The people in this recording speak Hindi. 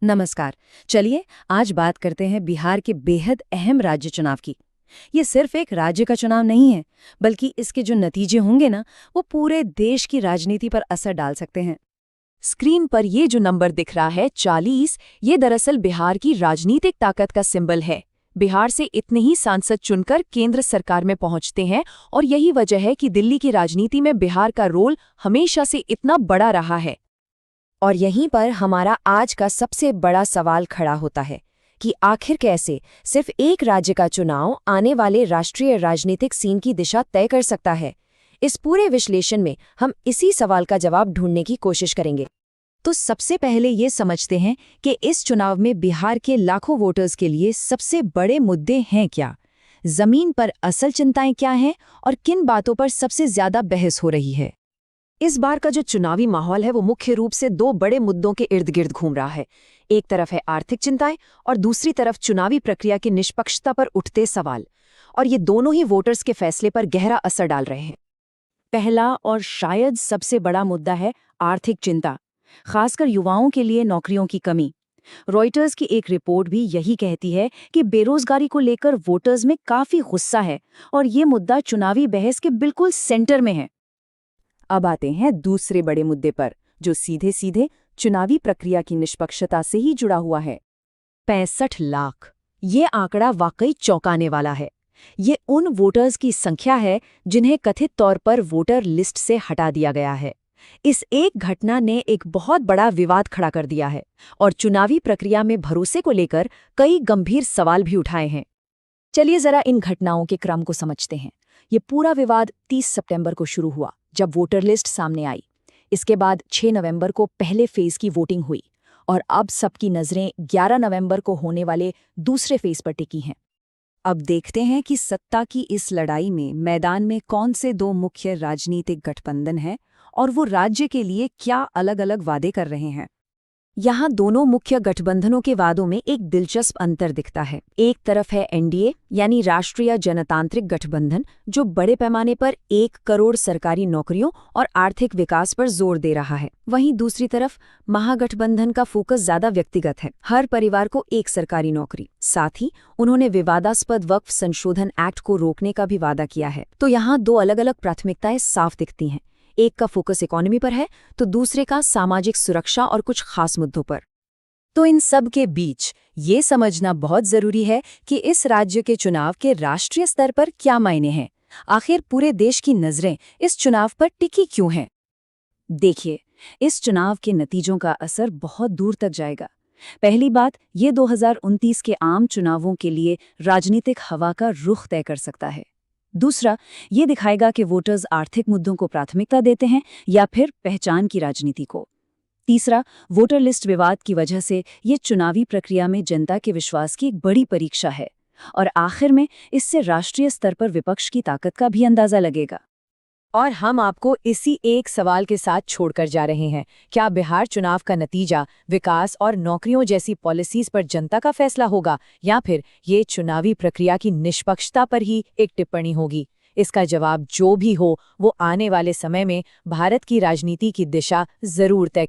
नमस्कार। चलिए आज बात करते हैं बिहार के बेहद अहम राज्य चुनाव की। ये सिर्फ एक राज्य का चुनाव नहीं है, बल्कि इसके जो नतीजे होंगे ना, वो पूरे देश की राजनीति पर असर डाल सकते हैं। स्क्रीन पर ये जो नंबर दिख रहा है 40, ये दरअसल बिहार की राजनीतिक ताकत का सिंबल है। बिहार से इतने ही सांसद चुनकर केंद्र सरकार में पहुंचते हैं और यही वजह है कि दिल्ली की राजनीति में बिहार का रोल हमेशा से इतना बड़ा रहा है। और यहीं पर हमारा आज का सबसे बड़ा सवाल खड़ा होता है कि आखिर कैसे सिर्फ एक राज्य का चुनाव आने वाले राष्ट्रीय राजनीतिक सीन की दिशा तय कर सकता है। इस पूरे विश्लेषण में हम इसी सवाल का जवाब ढूंढने की कोशिश करेंगे। तो सबसे पहले ये समझते हैं कि इस चुनाव में बिहार के लाखों वोटर्स के लिए सबसे बड़े मुद्दे हैं क्या, जमीन पर असल चिंताएं क्या हैं और किन बातों पर सबसे ज्यादा बहस हो रही है। इस बार का जो चुनावी माहौल है वो मुख्य रूप से दो बड़े मुद्दों के इर्द गिर्द घूम रहा है। एक तरफ है आर्थिक चिंताएं और दूसरी तरफ चुनावी प्रक्रिया की निष्पक्षता पर उठते सवाल, और ये दोनों ही वोटर्स के फैसले पर गहरा असर डाल रहे हैं। पहला और शायद सबसे बड़ा मुद्दा है आर्थिक चिंता, खासकर युवाओं के लिए नौकरियों की कमी। रॉयटर्स की एक रिपोर्ट भी यही कहती है कि बेरोजगारी को लेकर वोटर्स में काफी गुस्सा है और ये मुद्दा चुनावी बहस के बिल्कुल सेंटर में है। अब आते हैं दूसरे बड़े मुद्दे पर, जो सीधे सीधे चुनावी प्रक्रिया की निष्पक्षता से ही जुड़ा हुआ है। 65 लाख, ये आंकड़ा वाकई चौंकाने वाला है। ये उन वोटर्स की संख्या है जिन्हें कथित तौर पर वोटर लिस्ट से हटा दिया गया है। इस एक घटना ने एक बहुत बड़ा विवाद खड़ा कर दिया है और चुनावी प्रक्रिया में भरोसे को लेकर कई गंभीर सवाल भी उठाए हैं। चलिए जरा इन घटनाओं के क्रम को समझते हैं। ये पूरा विवाद 30 सितंबर को शुरू हुआ, जब वोटर लिस्ट सामने आई। इसके बाद 6 नवंबर को पहले फेज की वोटिंग हुई और अब सबकी नज़रें 11 नवंबर को होने वाले दूसरे फेज पर टिकी हैं। अब देखते हैं कि सत्ता की इस लड़ाई में मैदान में कौन से दो मुख्य राजनीतिक गठबंधन हैं और वो राज्य के लिए क्या अलग-अलग वादे कर रहे हैं। यहाँ दोनों मुख्य गठबंधनों के वादों में एक दिलचस्प अंतर दिखता है। एक तरफ है एनडीए यानी राष्ट्रीय जनतांत्रिक गठबंधन, जो बड़े पैमाने पर 1 करोड़ सरकारी नौकरियों और आर्थिक विकास पर जोर दे रहा है। वहीं दूसरी तरफ महागठबंधन का फोकस ज्यादा व्यक्तिगत है, हर परिवार को 1 सरकारी नौकरी। साथ ही उन्होंने विवादास्पद वक्फ संशोधन एक्ट को रोकने का भी वादा किया है। तो यहाँ दो अलग अलग प्राथमिकताएं साफ दिखती हैं। एक का फोकस इकोनॉमी पर है तो दूसरे का सामाजिक सुरक्षा और कुछ खास मुद्दों पर। तो इन सब के बीच ये समझना बहुत जरूरी है कि इस राज्य के चुनाव के राष्ट्रीय स्तर पर क्या मायने हैं। आखिर पूरे देश की नजरें इस चुनाव पर टिकी क्यों हैं? देखिए, इस चुनाव के नतीजों का असर बहुत दूर तक जाएगा। पहली बात, ये 2029 के आम चुनावों के लिए राजनीतिक हवा का रुख तय कर सकता है। दूसरा, ये दिखाएगा कि वोटर्स आर्थिक मुद्दों को प्राथमिकता देते हैं या फिर पहचान की राजनीति को। तीसरा, वोटर लिस्ट विवाद की वजह से ये चुनावी प्रक्रिया में जनता के विश्वास की एक बड़ी परीक्षा है। और आखिर में इससे राष्ट्रीय स्तर पर विपक्ष की ताकत का भी अंदाजा लगेगा। और हम आपको इसी एक सवाल के साथ छोड़कर जा रहे हैं। क्या बिहार चुनाव का नतीजा विकास और नौकरियों जैसी पॉलिसीज पर जनता का फैसला होगा, या फिर ये चुनावी प्रक्रिया की निष्पक्षता पर ही एक टिप्पणी होगी? इसका जवाब जो भी हो, वो आने वाले समय में भारत की राजनीति की दिशा जरूर तय